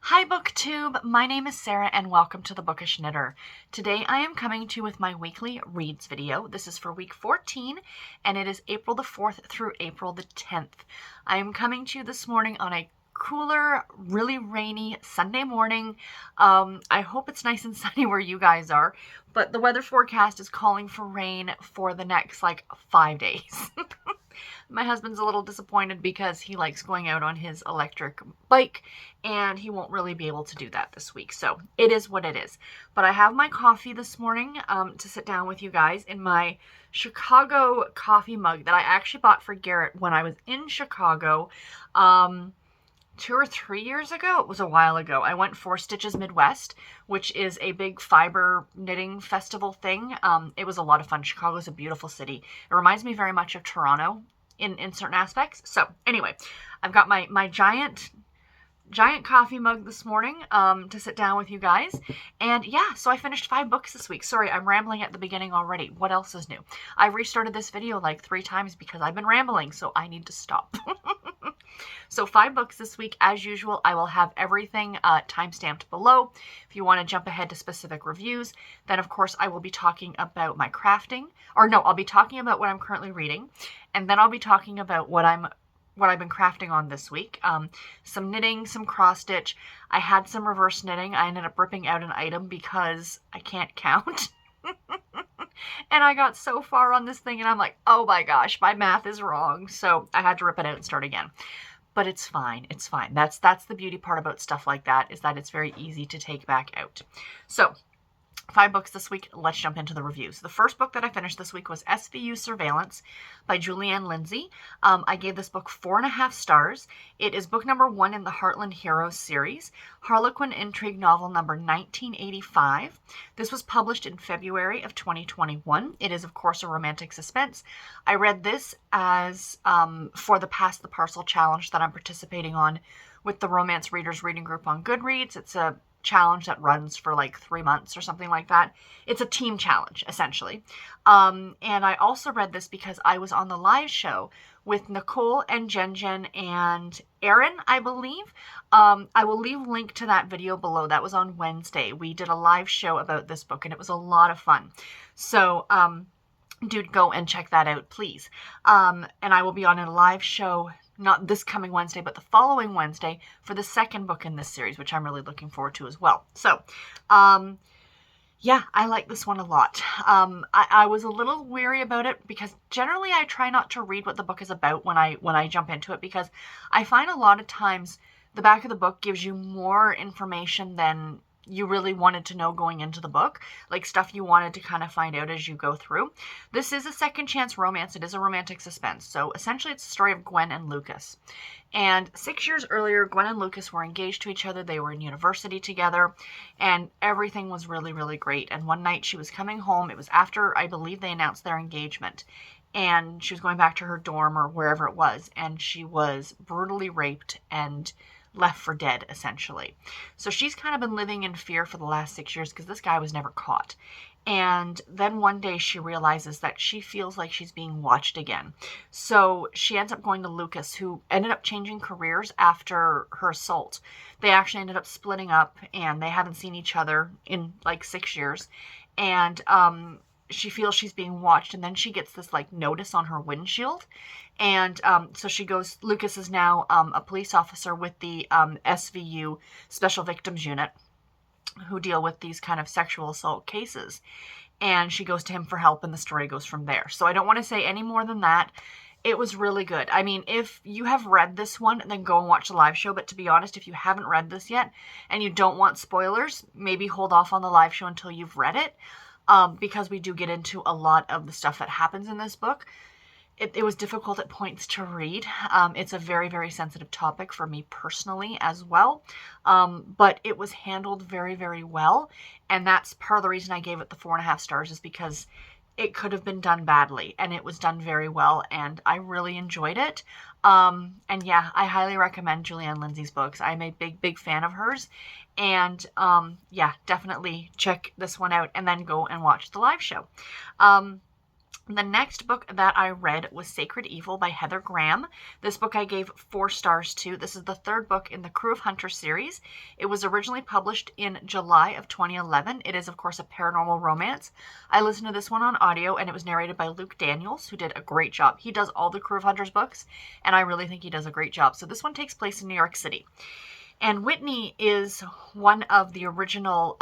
Hi BookTube, my name is Sarah and welcome to the Bookish Knitter. Today I am coming to you with my weekly reads video. This is for week 14 and it is April the 4th through April the 10th. I am coming to you this morning on a cooler, really rainy Sunday morning. I hope it's nice and sunny where you guys are, but the weather forecast is calling for rain for the next 5 days. My husband's a little disappointed because he likes going out on his electric bike and he won't really be able to do that this week. So it is what it is. But I have my coffee this morning to sit down with you guys in my Chicago coffee mug that I actually bought for Garrett when I was in Chicago 2 or 3 years ago. It was a while ago. I went for Stitches Midwest, which is a big fiber knitting festival thing. It was a lot of fun. Chicago's a beautiful city. It reminds me very much of Toronto in certain aspects. So anyway, I've got my giant coffee mug this morning to sit down with you guys. And yeah, so I finished 5 books this week. Sorry, I'm rambling at the beginning already. What else is new? I've restarted this video like 3 times because I've been rambling, so I need to stop. So 5 books this week. As usual, I will have everything time-stamped below. If you want to jump ahead to specific reviews, then of course I will be talking about my crafting. Or no, I'll be talking about what I'm currently reading. And then I'll be talking about what I've been crafting on this week. Some knitting, some cross stitch. I had some reverse knitting. I ended up ripping out an item because I can't count. And I got so far on this thing and I'm like, oh my gosh, my math is wrong. So I had to rip it out and start again. But it's fine. It's fine. That's the beauty part about stuff like that, is that it's very easy to take back out. So 5 books this week. Let's jump into the reviews. The first book that I finished this week was SVU Surveillance by Lindsay. I gave this book 4.5 stars. It is book number 1 in the Heartland Heroes series, Harlequin intrigue novel number 1985. This was published in February of 2021. It is, of course, a romantic suspense. I read this as for the Pass the Parcel challenge that I'm participating on with the Romance Readers Reading Group on Goodreads. It's a challenge that runs for 3 months or something like that. It's a team challenge, essentially. And I also read this because I was on the live show with Nicole and Jen and Aaron, I believe. I will leave a link to that video below. That was on Wednesday. We did a live show about this book and it was a lot of fun. So, dude, go and check that out, please. And I will be on a live show not this coming Wednesday, but the following Wednesday for the second book in this series, which I'm really looking forward to as well. So, yeah, I like this one a lot. I was a little weary about it because generally I try not to read what the book is about when I jump into it, because I find a lot of times the back of the book gives you more information than you really wanted to know going into the book, like stuff you wanted to kind of find out as you go through. This is a second chance romance. It is a romantic suspense. So essentially it's the story of Gwen and Lucas. And 6 years earlier, Gwen and Lucas were engaged to each other. They were in university together and everything was really, really great. And one night she was coming home. It was after, I believe, they announced their engagement. And she was going back to her dorm or wherever it was. And she was brutally raped and left for dead, essentially. So she's kind of been living in fear for the last 6 years because this guy was never caught. And then one day she realizes that she feels like she's being watched again. So she ends up going to Lucas, who ended up changing careers after her assault. They actually ended up splitting up and they haven't seen each other in 6 years. And she feels she's being watched, and then she gets this notice on her windshield. And so she goes, Lucas is now a police officer with the SVU Special Victims Unit, who deal with these kind of sexual assault cases. And she goes to him for help and the story goes from there. So I don't want to say any more than that. It was really good. I mean, if you have read this one, then go and watch the live show. But to be honest, if you haven't read this yet and you don't want spoilers, maybe hold off on the live show until you've read it. Because we do get into a lot of the stuff that happens in this book. It was difficult at points to read. It's a very, very sensitive topic for me personally as well. But it was handled very, very well. And that's part of the reason I gave it the 4.5 stars, is because it could have been done badly and it was done very well. And I really enjoyed it. And yeah, I highly recommend Lindsay's books. I'm a big, big fan of hers. And yeah, definitely check this one out and then go and watch the live show. The next book that I read was Sacred Evil by Heather Graham. This book I gave 4 stars to. This is the 3rd book in the Crew of Hunters series. It was originally published in July of 2011. It is, of course, a paranormal romance. I listened to this one on audio, and it was narrated by Luke Daniels, who did a great job. He does all the Crew of Hunters books, and I really think he does a great job. So this one takes place in New York City. And Whitney is one of the original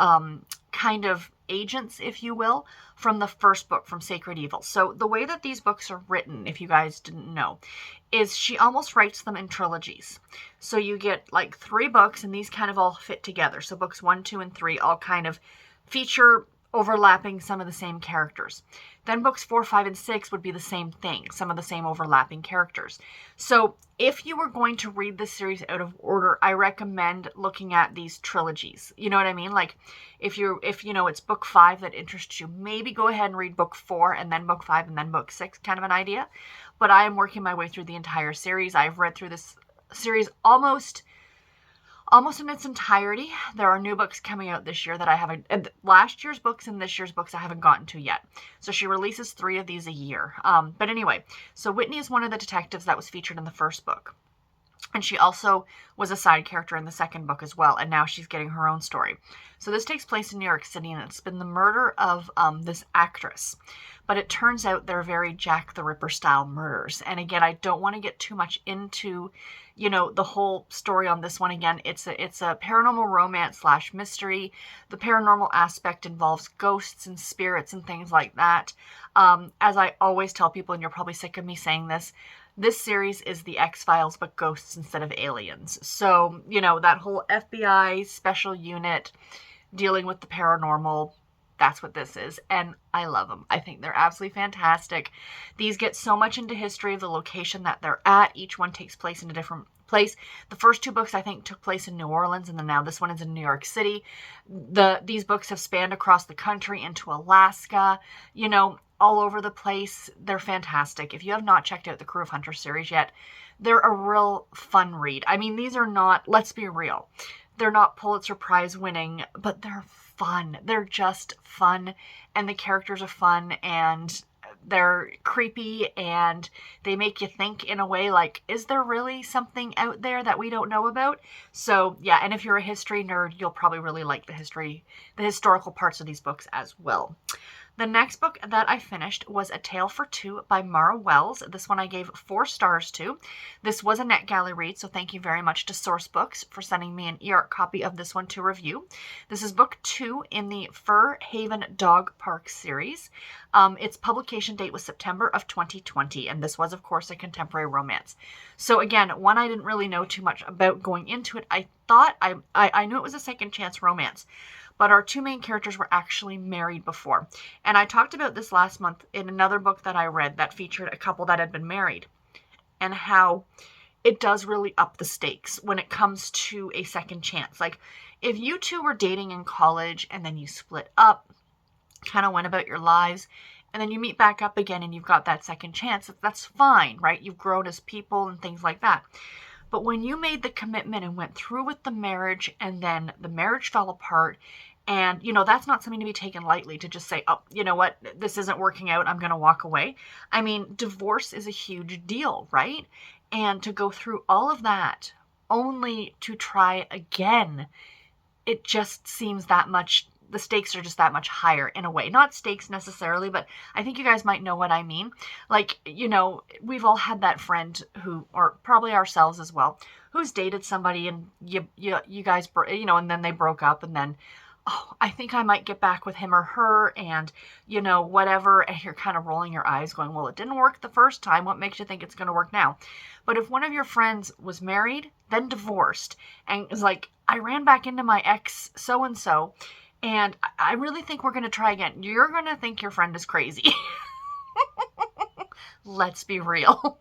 kind of agents, if you will, from the first book, from Sacred Evil. So the way that these books are written, if you guys didn't know, is she almost writes them in trilogies. So you get like 3 books, and these kind of all fit together. So books 1, 2, and 3 all kind of feature overlapping some of the same characters. Then books 4, 5, and 6 would be the same thing, some of the same overlapping characters. So if you were going to read this series out of order, I recommend looking at these trilogies. You know what I mean? Like if you know it's book 5 that interests you, maybe go ahead and read book 4 and then book 5 and then book 6, kind of an idea. But I am working my way through the entire series. I've read through this series almost in its entirety. There are new books coming out this year that I haven't, last year's books and this year's books I haven't gotten to yet. So she releases 3 of these a year. But anyway, so Whitney is one of the detectives that was featured in the first book. And she also was a side character in the second book as well. And now she's getting her own story. So this takes place in New York City, and it's been the murder of this actress. But it turns out they're very Jack the Ripper style murders. And again, I don't want to get too much into, you know, the whole story on this one. Again, it's a paranormal romance / mystery. The paranormal aspect involves ghosts and spirits and things like that. As I always tell people, and you're probably sick of me saying this series is the X-Files, but ghosts instead of aliens. So, you know, that whole FBI special unit dealing with the paranormal, that's what this is. And I love them. I think they're absolutely fantastic. These get so much into history of the location that they're at. Each one takes place in a different place. The first 2 books, I think, took place in New Orleans, and then now this one is in New York City. These books have spanned across the country into Alaska, you know, all over the place. They're fantastic. If you have not checked out the Crew of Hunters series yet, they're a real fun read. I mean, these are not, let's be real, they're not Pulitzer Prize winning, but they're fun. They're just fun, and the characters are fun, and they're creepy, and they make you think in a way like, is there really something out there that we don't know about? So yeah, and if you're a history nerd, you'll probably really like the historical parts of these books as well. The next book that I finished was A Tale for Two by Mara Wells. This one I gave 4 stars to. This was a NetGalley read, so thank you very much to Source Books for sending me an e-art copy of this one to review. This is book 2 in the Fur Haven Dog Park series. Its publication date was September of 2020, and this was, of course, a contemporary romance. So again, one I didn't really know too much about going into it. I thought I knew it was a second chance romance, but our 2 main characters were actually married before. And I talked about this last month in another book that I read that featured a couple that had been married, and how it does really up the stakes when it comes to a second chance. Like, if you 2 were dating in college and then you split up, kind of went about your lives, and then you meet back up again and you've got that second chance, that's fine, right? You've grown as people and things like that. But when you made the commitment and went through with the marriage, and then the marriage fell apart, and, you know, that's not something to be taken lightly, to just say, oh, you know what, this isn't working out, I'm going to walk away. I mean, divorce is a huge deal, right? And to go through all of that only to try again, it just seems that much, the stakes are just that much higher in a way. Not stakes necessarily, but I think you guys might know what I mean. Like, you know, we've all had that friend who, or probably ourselves as well, who's dated somebody, and you guys, you know, and then they broke up, and then, oh, I think I might get back with him or her, and, you know, whatever, and you're kind of rolling your eyes going, well, it didn't work the first time, what makes you think it's going to work now? But if one of your friends was married, then divorced, and is like, I ran back into my ex so-and-so, and I really think we're going to try again, you're going to think your friend is crazy. Let's be real.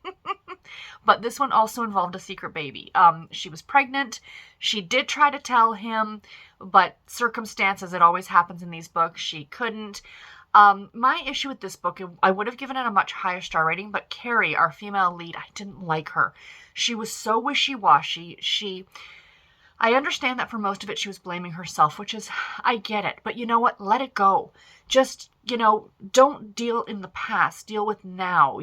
But this one also involved a secret baby. She was pregnant. She did try to tell him, but circumstances, it always happens in these books, she couldn't. My issue with this book, I would have given it a much higher star rating, but Carrie, our female lead, I didn't like her. She was so wishy-washy. I understand that for most of it she was blaming herself, which is, I get it. But you know what? Let it go. Just don't deal in the past, deal with now,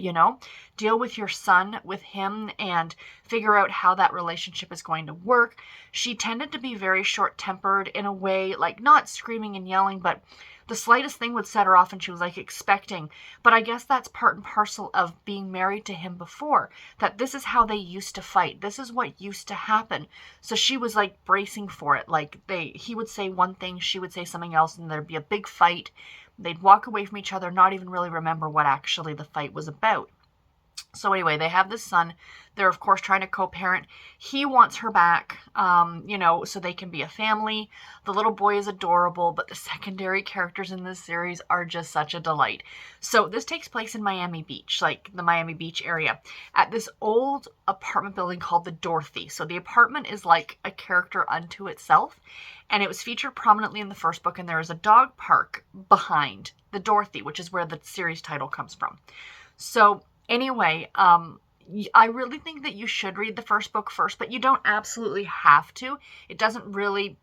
deal with your son, with him, and figure out how that relationship is going to work. She tended to be very short-tempered in a way, like not screaming and yelling, but the slightest thing would set her off and she was like expecting. But I guess that's part and parcel of being married to him before, that this is how they used to fight. This is what used to happen. So she was like bracing for it. Like he would say one thing, she would say something else, and there'd be a big fight. They'd walk away from each other, not even really remember what actually the fight was about. So anyway, they have this son. They're, of course, trying to co-parent. He wants her back, so they can be a family. The little boy is adorable, but the secondary characters in this series are just such a delight. So this takes place in Miami Beach, like the Miami Beach area, at this old apartment building called the Dorothy. So the apartment is like a character unto itself, and it was featured prominently in the first book, and there is a dog park behind the Dorothy, which is where the series title comes from. So anyway, I really think that you should read the first book first, but you don't absolutely have to. It doesn't really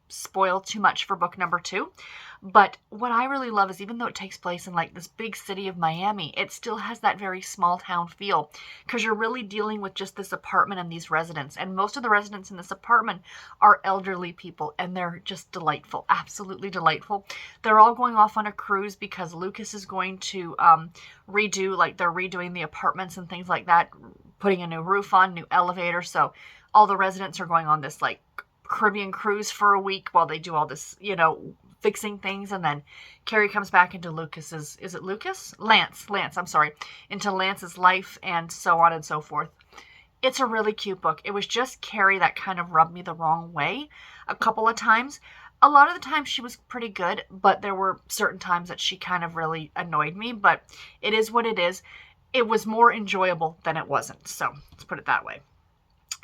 spoil too much for book number 2. But what I really love is, even though it takes place in like this big city of Miami, it still has that very small town feel, because you're really dealing with just this apartment and these residents. And most of the residents in this apartment are elderly people, and they're just delightful, absolutely delightful. They're all going off on a cruise because Lucas is going to they're redoing the apartments and things like that, putting a new roof on, new elevator. So all the residents are going on this like Caribbean cruise for a week while they do all this, fixing things. And then Carrie comes back into Lucas's, is it Lucas? Lance, I'm sorry, into Lance's life, and so on and so forth. It's a really cute book. It was just Carrie that kind of rubbed me the wrong way a couple of times. A lot of the times she was pretty good, but there were certain times that she kind of really annoyed me. But it is what it is. It was more enjoyable than it wasn't. So let's put it that way.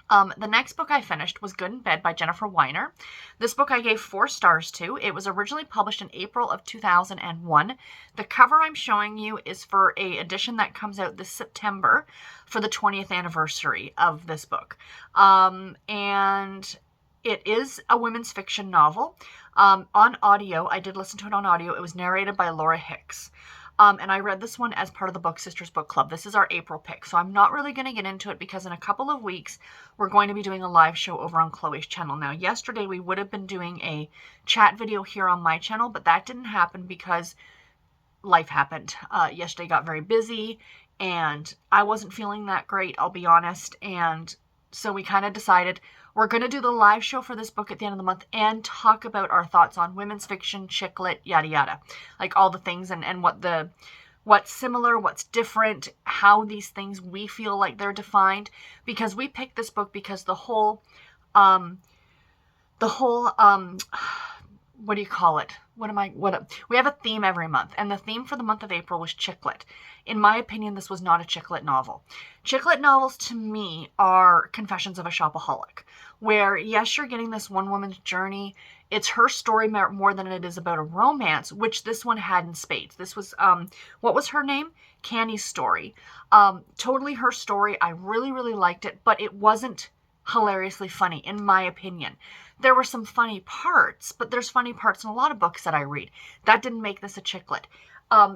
The next book I finished was Good in Bed by Jennifer Weiner. This book I gave 4 stars to. It was originally published in April of 2001. The cover I'm showing you is for an edition that comes out this September for the 20th anniversary of this book. And it is a women's fiction novel. On audio, I did listen to it on audio. It was narrated by Laura Hicks. And I read this one as part of the Book Sisters Book Club. This is our April pick, so I'm not really going to get into it because in a couple of weeks, we're going to be doing a live show over on Chloe's channel. Now, yesterday we would have been doing a chat video here on my channel, but that didn't happen because life happened. Yesterday got very busy, and I wasn't feeling that great, I'll be honest, and so we kind of decided we're going to do the live show for this book at the end of the month and talk about our thoughts on women's fiction, chick lit, yada yada. Like all the things and what's similar, what's different, how these things we feel like they're defined. Because we picked this book because the whole what do you call it? We have a theme every month, and the theme for the month of April was chick lit. In my opinion, this was not a chick lit novel. Chick lit novels to me are Confessions of a Shopaholic, where yes, you're getting this one woman's journey. It's her story more than it is about a romance, which this one had in spades. This was, what was her name? Canny's story. Totally her story. I really, really liked it, but it wasn't hilariously funny, in my opinion. There were some funny parts, but there's funny parts in a lot of books that I read. That didn't make this a chick lit.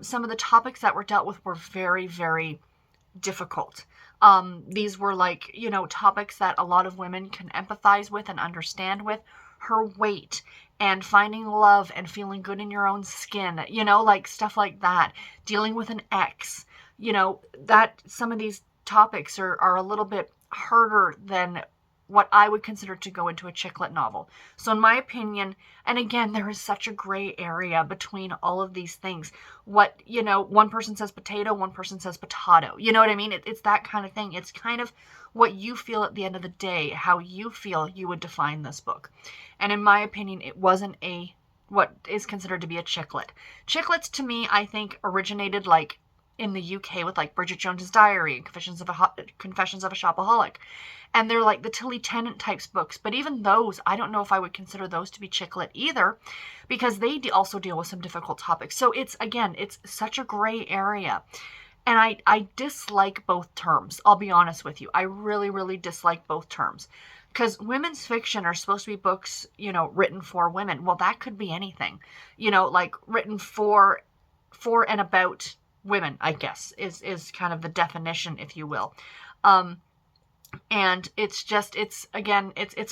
Some of the topics that were dealt with were very, very difficult. These were like, topics that a lot of women can empathize with and understand with. Her weight and finding love and feeling good in your own skin, like stuff like that. Dealing with an ex, that some of these topics are a little bit harder than what I would consider to go into a chick lit novel. So in my opinion, and again, there is such a gray area between all of these things. What, one person says potato, one person says potato. You know what I mean? It's that kind of thing. It's kind of what you feel at the end of the day, how you feel you would define this book. And in my opinion, it wasn't what is considered to be a chick lit. Chick lits to me, I think, originated like in the UK with like Bridget Jones's Diary and Confessions of a Shopaholic. And they're like the Tilly Tennant types books. But even those, I don't know if I would consider those to be chick lit either, because they also deal with some difficult topics. So it's such a gray area. And I dislike both terms. I'll be honest with you. I really, really dislike both terms. Because women's fiction are supposed to be books, written for women. Well, that could be anything. Like written for for and about women, I guess, is kind of the definition, if you will. And it's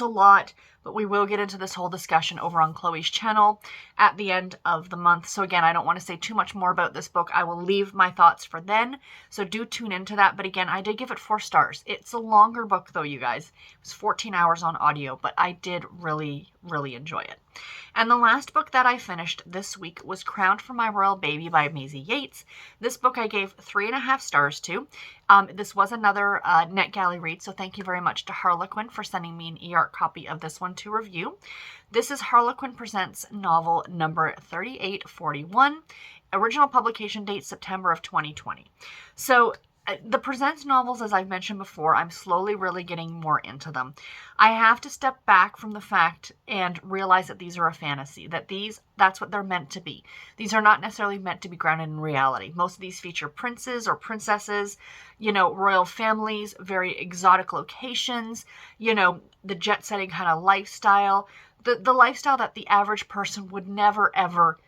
a lot, but we will get into this whole discussion over on Chloe's channel at the end of the month. So again, I don't want to say too much more about this book. I will leave my thoughts for then. So do tune into that. But again, I did give it 4 stars. It's a longer book though, you guys. It was 14 hours on audio, but I did really, really enjoy it. And the last book that I finished this week was Crowned for My Royal Baby by Maisey Yates. This book I gave 3.5 stars to. This was another NetGalley read, so thank you very much to Harlequin for sending me an e-art copy of this one to review. This is Harlequin Presents novel number 3841. Original publication date September of 2020. So the Presents novels, as I've mentioned before, I'm slowly really getting more into them. I have to step back from the fact and realize that these are a fantasy, that's what they're meant to be. These are not necessarily meant to be grounded in reality. Most of these feature princes or princesses, royal families, very exotic locations, the jet-setting kind of lifestyle, the lifestyle that the average person would never, ever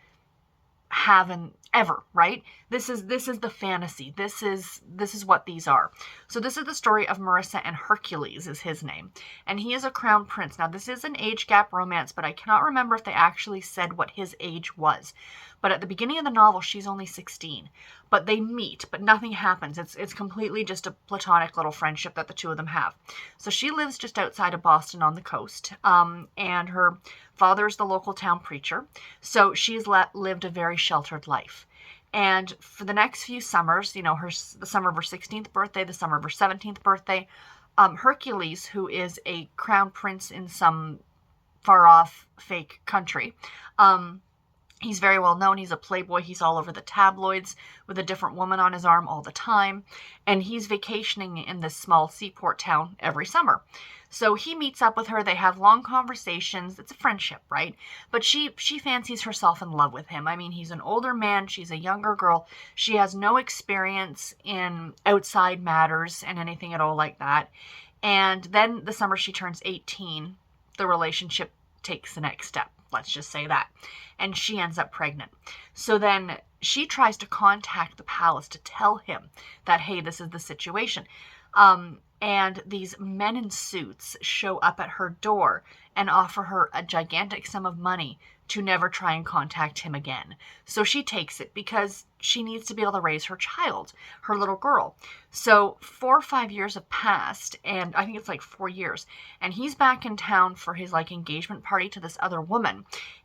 have ever, right? This is the fantasy. This is what these are. So this is the story of Marissa and Hercules is his name. And he is a crown prince. Now this is an age gap romance, but I cannot remember if they actually said what his age was. But at the beginning of the novel, she's only 16. But they meet, but nothing happens. It's completely just a platonic little friendship that the two of them have. So she lives just outside of Boston on the coast. And her father is the local town preacher. So she's lived a very sheltered life. And for the next few summers, the summer of her 16th birthday, the summer of her 17th birthday, Hercules, who is a crown prince in some far-off fake country, he's very well known. He's a playboy. He's all over the tabloids with a different woman on his arm all the time. And he's vacationing in this small seaport town every summer. So he meets up with her. They have long conversations. It's a friendship, right? But she fancies herself in love with him. I mean, he's an older man. She's a younger girl. She has no experience in outside matters and anything at all like that. And then the summer she turns 18, the relationship takes the next step. Let's just say that. And she ends up pregnant. So then she tries to contact the palace to tell him that, hey, this is the situation. And these men in suits show up at her door and offer her a gigantic sum of money to never try and contact him again. So she takes it because she needs to be able to raise her child, her little girl. So 4 or 5 years have passed, and I think it's like 4 years, and he's back in town for his engagement party to this other woman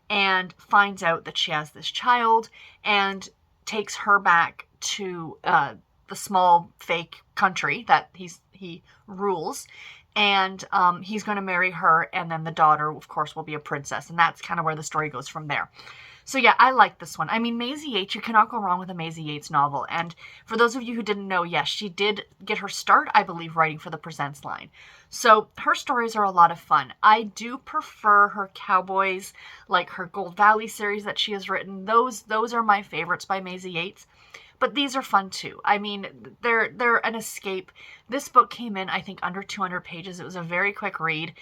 and finds out that she has this child and takes her back to the small fake country that he rules, and he's going to marry her, and then the daughter, of course, will be a princess, and that's kind of where the story goes from there. So yeah, I like this one. I mean, Maisey Yates, you cannot go wrong with a Maisey Yates novel, and for those of you who didn't know, yes, she did get her start, I believe, writing for the Presents line. So her stories are a lot of fun. I do prefer her cowboys, like her Gold Valley series that she has written. Those are my favorites by Maisey Yates. But these are fun too. I mean, they're an escape. This book came in, I think, under 200 pages. It was a very quick read.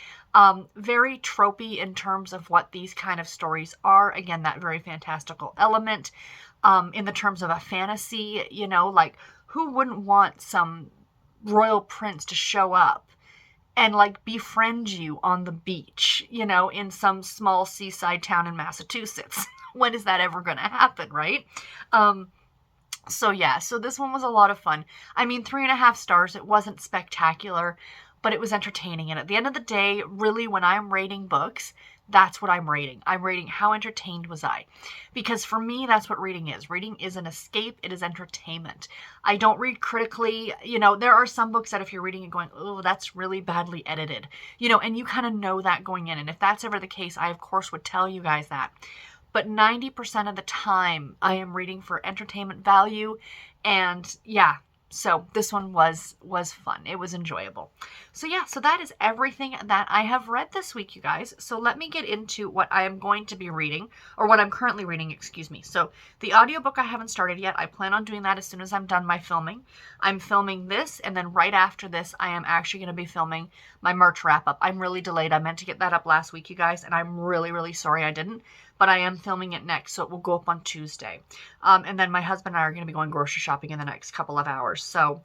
Very tropey in terms of what these kind of stories are. Again, that very fantastical element. In the terms of a fantasy, like who wouldn't want some royal prince to show up and befriend you on the beach, in some small seaside town in Massachusetts? When is that ever going to happen, right? So yeah, so this one was a lot of fun. I mean, 3.5 stars. It wasn't spectacular, but it was entertaining. And at the end of the day, really, when I'm rating books, that's what I'm rating. I'm rating how entertained was I. Because for me, that's what reading is. Reading is an escape. It is entertainment. I don't read critically. There are some books that if you're reading and going, oh, that's really badly edited, and you kind of know that going in. And if that's ever the case, I, of course, would tell you guys that. But 90% of the time, I am reading for entertainment value. And yeah, so this one was fun. It was enjoyable. So yeah, so that is everything that I have read this week, you guys. So let me get into what I am going to be reading, or what I'm currently reading, excuse me. So the audiobook I haven't started yet. I plan on doing that as soon as I'm done my filming. I'm filming this, and then right after this, I am actually going to be filming my merch wrap-up. I'm really delayed. I meant to get that up last week, you guys, and I'm really, really sorry I didn't. But I am filming it next, so it will go up on Tuesday. And then my husband and I are going to be going grocery shopping in the next couple of hours. So...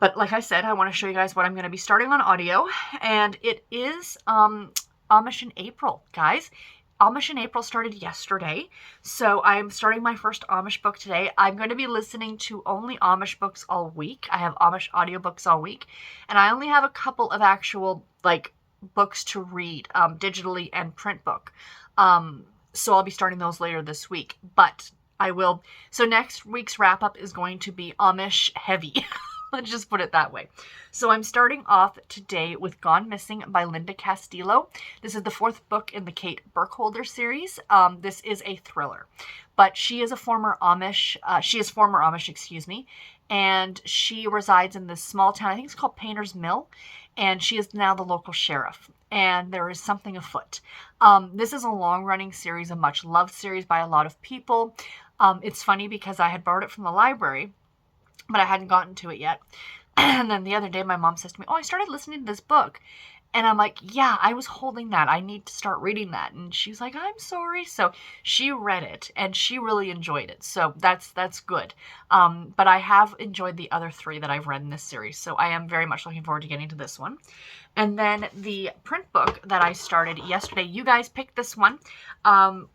but like I said, I want to show you guys what I'm going to be starting on audio, and it is Amish in April, guys. Amish in April started yesterday, so I am starting my first Amish book today. I'm going to be listening to only Amish books all week. I have Amish audiobooks all week, and I only have a couple of actual, like, books to read, digitally and print book. So I'll be starting those later this week, but I will. So next week's wrap-up is going to be Amish heavy. Let's just put it that way. So I'm starting off today with Gone Missing by Linda Castillo. This is the 4th book in the Kate Burkholder series. This is a thriller, but she is a former Amish. Excuse me, and she resides in this small town. I think it's called Painter's Mill, and she is now the local sheriff. And there is something afoot. This is a long-running series, a much-loved series by a lot of people. It's funny because I had borrowed it from the library, but I hadn't gotten to it yet. And then the other day, my mom says to me, oh, I started listening to this book. And I'm like, yeah, I was holding that. I need to start reading that. And she's like, I'm sorry. So she read it, and she really enjoyed it. So that's good. But I have enjoyed the other 3 that I've read in this series. So I am very much looking forward to getting to this one. And then the print book that I started yesterday, you guys picked this one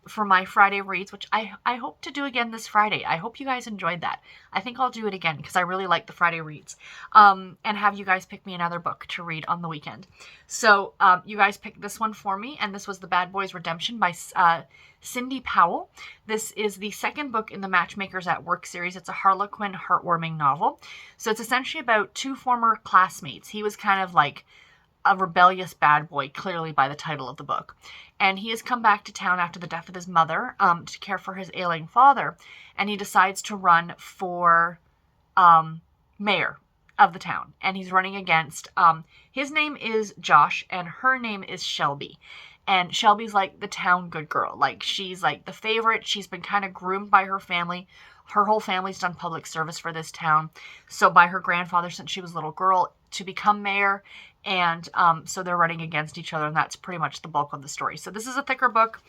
for my Friday reads, which I hope to do again this Friday. I hope you guys enjoyed that. I think I'll do it again because I really like the Friday reads, and have you guys pick me another book to read on the weekend. So you guys picked this one for me, and this was The Bad Boys Redemption by Syndi Powell. This is the 2nd book in the Matchmakers at Work series. It's a Harlequin heartwarming novel. So it's essentially about 2 former classmates. He was kind of like a rebellious bad boy, clearly by the title of the book. And he has come back to town after the death of his mother to care for his ailing father. And he decides to run for mayor of the town. And he's running against, his name is Josh, and her name is Shelby. And Shelby's like the town good girl. Like, she's like the favorite. She's been kind of groomed by her family. Her whole family's done public service for this town. So by her grandfather since she was a little girl to become mayor. And so they're running against each other, and that's pretty much the bulk of the story. So this is a thicker book.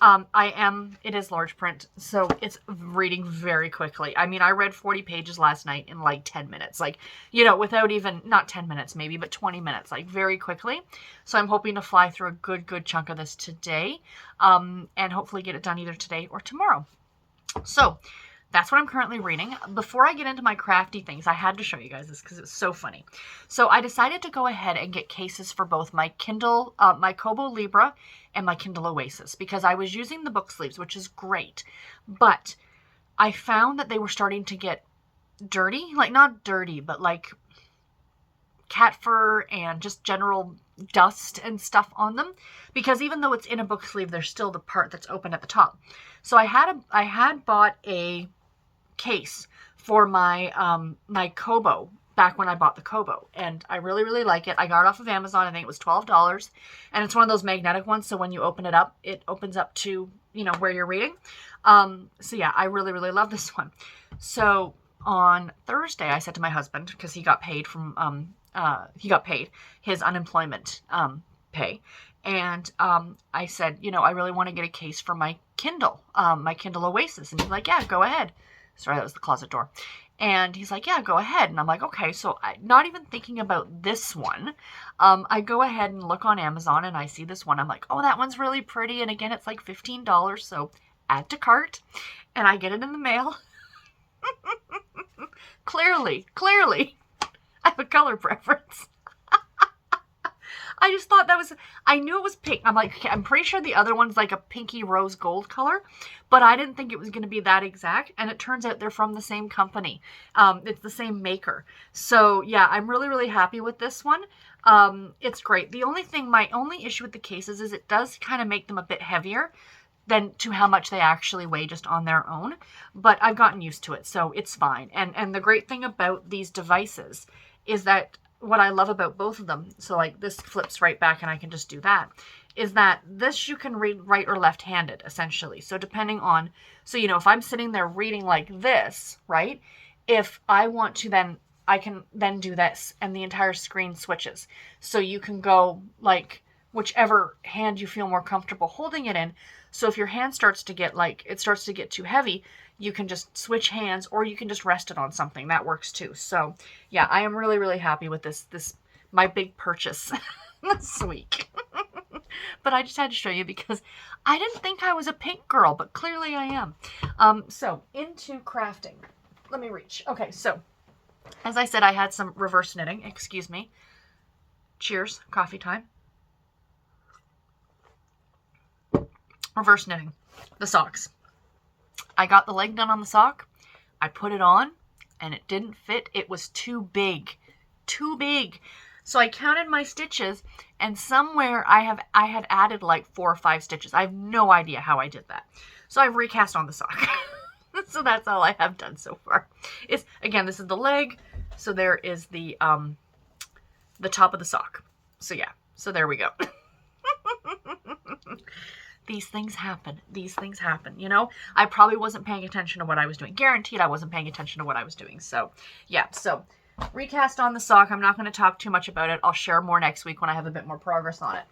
It is large print, so it's reading very quickly. I mean, I read 40 pages last night in like 10 minutes, like, you know, without even, not 10 minutes maybe, but 20 minutes, like very quickly. So I'm hoping to fly through a good chunk of this today, and hopefully get it done either today or tomorrow. So that's what I'm currently reading. Before I get into my crafty things, I had to show you guys this because it's so funny. So I decided to go ahead and get cases for both my Kindle, my Kobo Libra and my Kindle Oasis, because I was using the book sleeves, which is great. But I found that they were starting to get dirty, like not dirty, but like cat fur and just general dust and stuff on them, because even though it's in a book sleeve, there's still the part that's open at the top. So I had bought a case for my my Kobo back when I bought the Kobo, and I really like it. I got it off of Amazon. I think it was $12, and it's one of those magnetic ones, so when you open it up, it opens up to, you know, where you're reading. So yeah, I really love this one. So on Thursday, I said to my husband, because he got paid from his unemployment pay, and I said, you know, I really want to get a case for my Kindle Oasis, and he's like, yeah, go ahead. Sorry, that was the closet door. And he's like, yeah, go ahead. And I'm like, okay. So not even thinking about this one, I go ahead and look on Amazon, and I see this one. I'm like, oh, that one's really pretty. And again, it's like $15. So add to cart, and I get it in the mail. Clearly, I have a color preference. I just thought that was, I knew it was pink. I'm like, okay, I'm pretty sure the other one's like a pinky rose gold color, but I didn't think it was going to be that exact. And it turns out they're from the same company. It's the same maker. So yeah, I'm really happy with this one. It's great. My only issue with the cases is it does kind of make them a bit heavier than to how much they actually weigh just on their own. But I've gotten used to it, so it's fine. And the great thing about these devices is that what I love about both of them, so like this flips right back and I can just do that, is that this you can read right or left-handed, essentially. So depending on, so, you know, if I'm sitting there reading like this, right? If I want to then, I can then do this and the entire screen switches. So you can go like whichever hand you feel more comfortable holding it in. So if your hand starts to get like, it starts to get too heavy, you can just switch hands or you can just rest it on something. That works too. So yeah, I am really, really happy with this my big purchase this week. But I just had to show you because I didn't think I was a pink girl, but clearly I am. So into crafting. Let me reach. Okay, so as I said, I had some reverse knitting. Excuse me. Cheers. Coffee time. Reverse knitting. The socks. I got the leg done on the sock. I put it on and it didn't fit. It was too big. Too big. So I counted my stitches and somewhere I had added like 4 or 5 stitches. I have no idea how I did that. So I've recast on the sock. So that's all I have done so far. It's, again, this is the leg. So there is the top of the sock. So yeah, so there we go. These things happen. These things happen, you know? I probably wasn't paying attention to what I was doing. Guaranteed I wasn't paying attention to what I was doing. So yeah, so recast on the sock. I'm not going to talk too much about it. I'll share more next week when I have a bit more progress on it.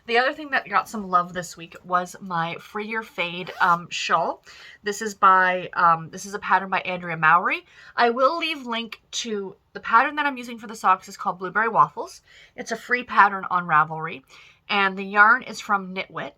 The other thing that got some love this week was my Free Your Fade shawl. This is by, this is a pattern by Andrea Mowry. I will leave link to the pattern that I'm using for the socks is called Blueberry Waffles. It's a free pattern on Ravelry, and the yarn is from Knitwit.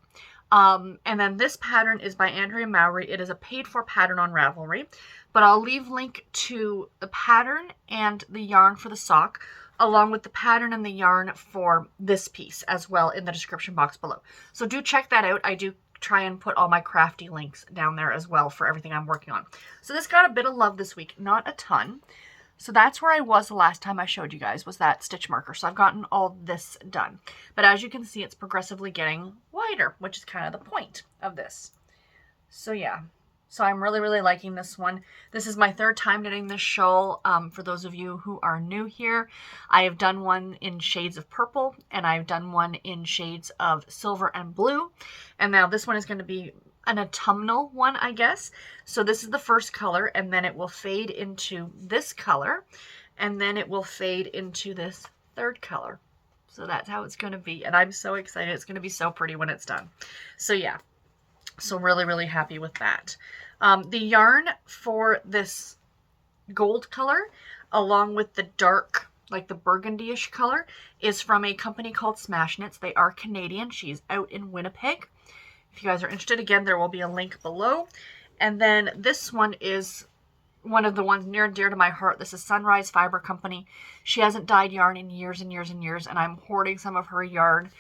And then this pattern is by Andrea Mowry. It is a paid-for pattern on Ravelry, but I'll leave link to the pattern and the yarn for the sock, along with the pattern and the yarn for this piece as well in the description box below. So do check that out. I do try and put all my crafty links down there as well for everything I'm working on. So this got a bit of love this week, not a ton. So that's where I was the last time I showed you guys, was that stitch marker. So I've gotten all this done. But as you can see, it's progressively getting wider, which is kind of the point of this. So yeah. So I'm really, really liking this one. This is my 3rd time knitting this shawl. For those of you who are new here, I have done one in shades of purple, and I've done one in shades of silver and blue. And now this one is going to be an autumnal one, I guess. So this is the first color, and then it will fade into this color, and then it will fade into this 3rd color. So that's how it's going to be, and I'm so excited. It's going to be so pretty when it's done. So yeah. So really, really happy with that. The yarn for this gold color, along with the dark, like the burgundy-ish color, is from a company called Smash Knits. They are Canadian. She's out in Winnipeg. If you guys are interested, again, there will be a link below. And then this one is one of the ones near and dear to my heart. This is Sunrise Fiber Company. She hasn't dyed yarn in years and years and years, and I'm hoarding some of her yarn.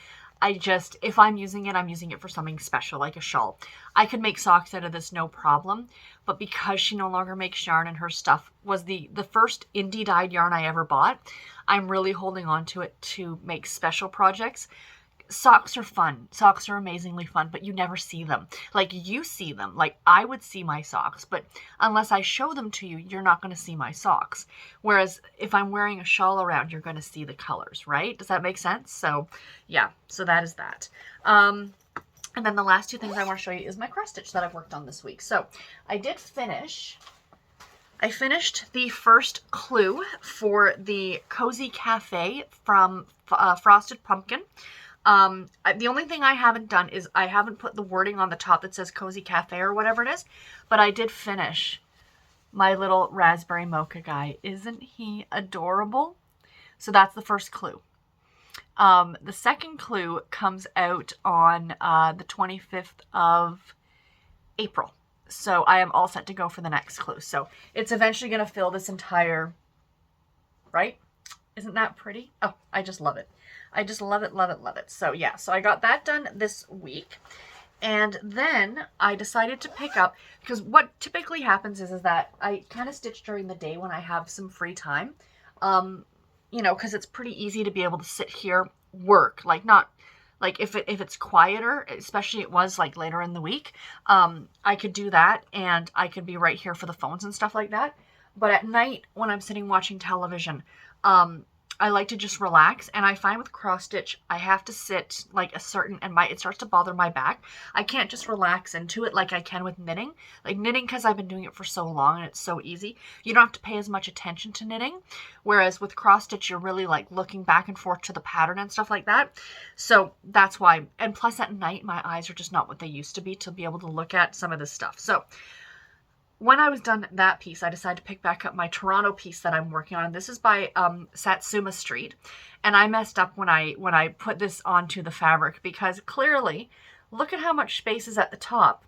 If I'm using it, I'm using it for something special, like a shawl. I could make socks out of this, no problem. But because she no longer makes yarn and her stuff was the first indie dyed yarn I ever bought, I'm really holding on to it to make special projects. Socks are fun. Socks are amazingly fun, but you never see them. Like, you see them. Like, I would see my socks, but unless I show them to you, you're not going to see my socks. Whereas if I'm wearing a shawl around, you're going to see the colors, right? Does that make sense? So, yeah. So that is that. And then the last 2 things I want to show you is my cross stitch that I've worked on this week. So, I finished the first clue for the Cozy Cafe from Frosted Pumpkin. The only thing I haven't done is I haven't put the wording on the top that says Cozy Cafe or whatever it is, but I did finish my little raspberry mocha guy. Isn't he adorable? So that's the first clue. The second clue comes out on the 25th of April. So I am all set to go for the next clue. So it's eventually going to fill this entire, right? Isn't that pretty? Oh, I just love it. I just love it, love it, love it. So yeah, so I got that done this week. And then I decided to pick up, because what typically happens is that I kind of stitch during the day when I have some free time. You know, because it's pretty easy to be able to sit here, work, like not, like if it's quieter, especially it was like later in the week, I could do that and I could be right here for the phones and stuff like that. But at night when I'm sitting watching television, I like to just relax, and I find with cross stitch I have to sit like a certain, and it starts to bother my back. I can't just relax into it like I can with knitting. Like knitting, because I've been doing it for so long and it's so easy, you don't have to pay as much attention to knitting, whereas with cross stitch you're really like looking back and forth to the pattern and stuff like that. So that's why. And plus at night my eyes are just not what they used to be able to look at some of this stuff. So when I was done that piece, I decided to pick back up my Toronto piece that I'm working on. This is by Satsuma Street, and I messed up when I put this onto the fabric, because clearly, look at how much space is at the top,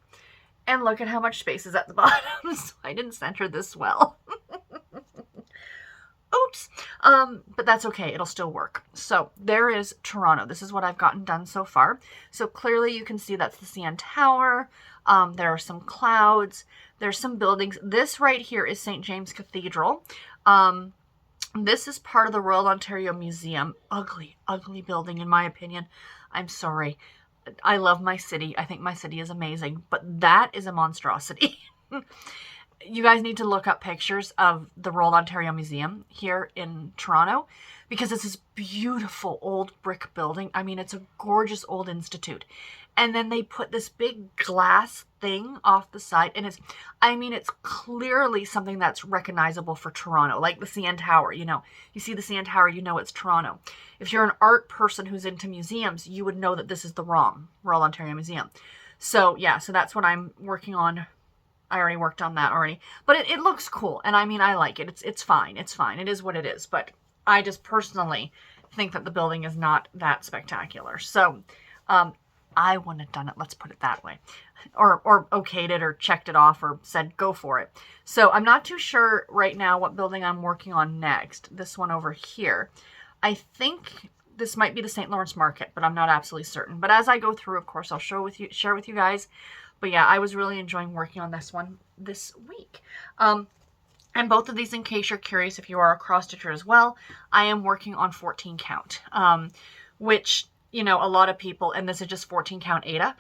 and look at how much space is at the bottom. So I didn't center this well. Oops. But that's okay. It'll still work. So there is Toronto. This is what I've gotten done so far. So clearly you can see that's the CN Tower. There are some clouds. There's some buildings. This right here is St. James Cathedral. This is part of the Royal Ontario Museum. Ugly, ugly building in my opinion. I'm sorry. I love my city. I think my city is amazing. But that is a monstrosity. You guys need to look up pictures of the Royal Ontario Museum here in Toronto, because it's this beautiful old brick building. I mean, it's a gorgeous old institute. And then they put this big glass thing off the side, and it's clearly something that's recognizable for Toronto, like the CN Tower. You know, you see the CN Tower, you know it's Toronto. If you're an art person who's into museums, you would know that this is the wrong Royal Ontario Museum. So yeah, so that's what I'm working on. I already worked on that already, but it looks cool, and I mean, I like it. It's fine. It's fine. It is what it is, but I just personally think that the building is not that spectacular. So I wouldn't have done it, let's put it that way, or okayed it or checked it off or said go for it. So I'm not too sure right now what building I'm working on next. This one over here. I think this might be the St. Lawrence Market, but I'm not absolutely certain. But as I go through, of course, I'll share with you guys. But yeah, I was really enjoying working on this one this week. And both of these, in case you're curious, if you are a cross stitcher as well, I am working on 14 count, which, you know, a lot of people, and this is just 14 count Aida,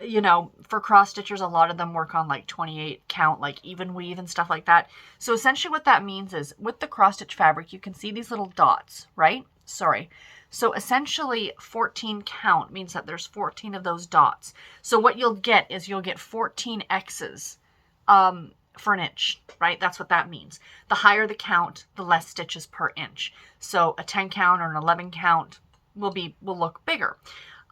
you know, for cross stitchers, a lot of them work on like 28 count, like even weave and stuff like that. So essentially what that means is with the cross stitch fabric, you can see these little dots, right? Sorry. So essentially 14 count means that there's 14 of those dots. So what you'll get is you'll get 14 X's for an inch, right? That's what that means. The higher the count, the less stitches per inch. So a 10 count or an 11 count will look bigger.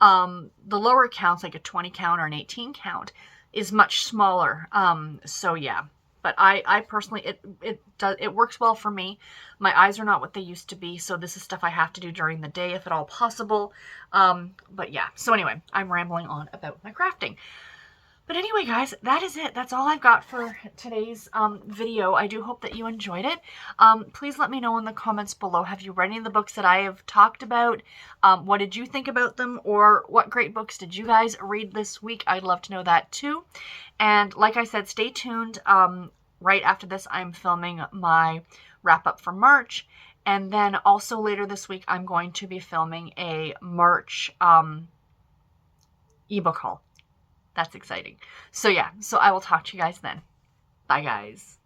The lower counts, like a 20 count or an 18 count, is much smaller. So yeah. But I personally, it works well for me. My eyes are not what they used to be, so this is stuff I have to do during the day if at all possible. But yeah, so anyway, I'm rambling on about my crafting. But anyway, guys, that is it. That's all I've got for today's video. I do hope that you enjoyed it. Please let me know in the comments below. Have you read any of the books that I have talked about? What did you think about them? Or what great books did you guys read this week? I'd love to know that too. And like I said, stay tuned. Right after this, I'm filming my wrap-up for March. And then also later this week, I'm going to be filming a March ebook haul. That's exciting. So yeah, so I will talk to you guys then. Bye, guys.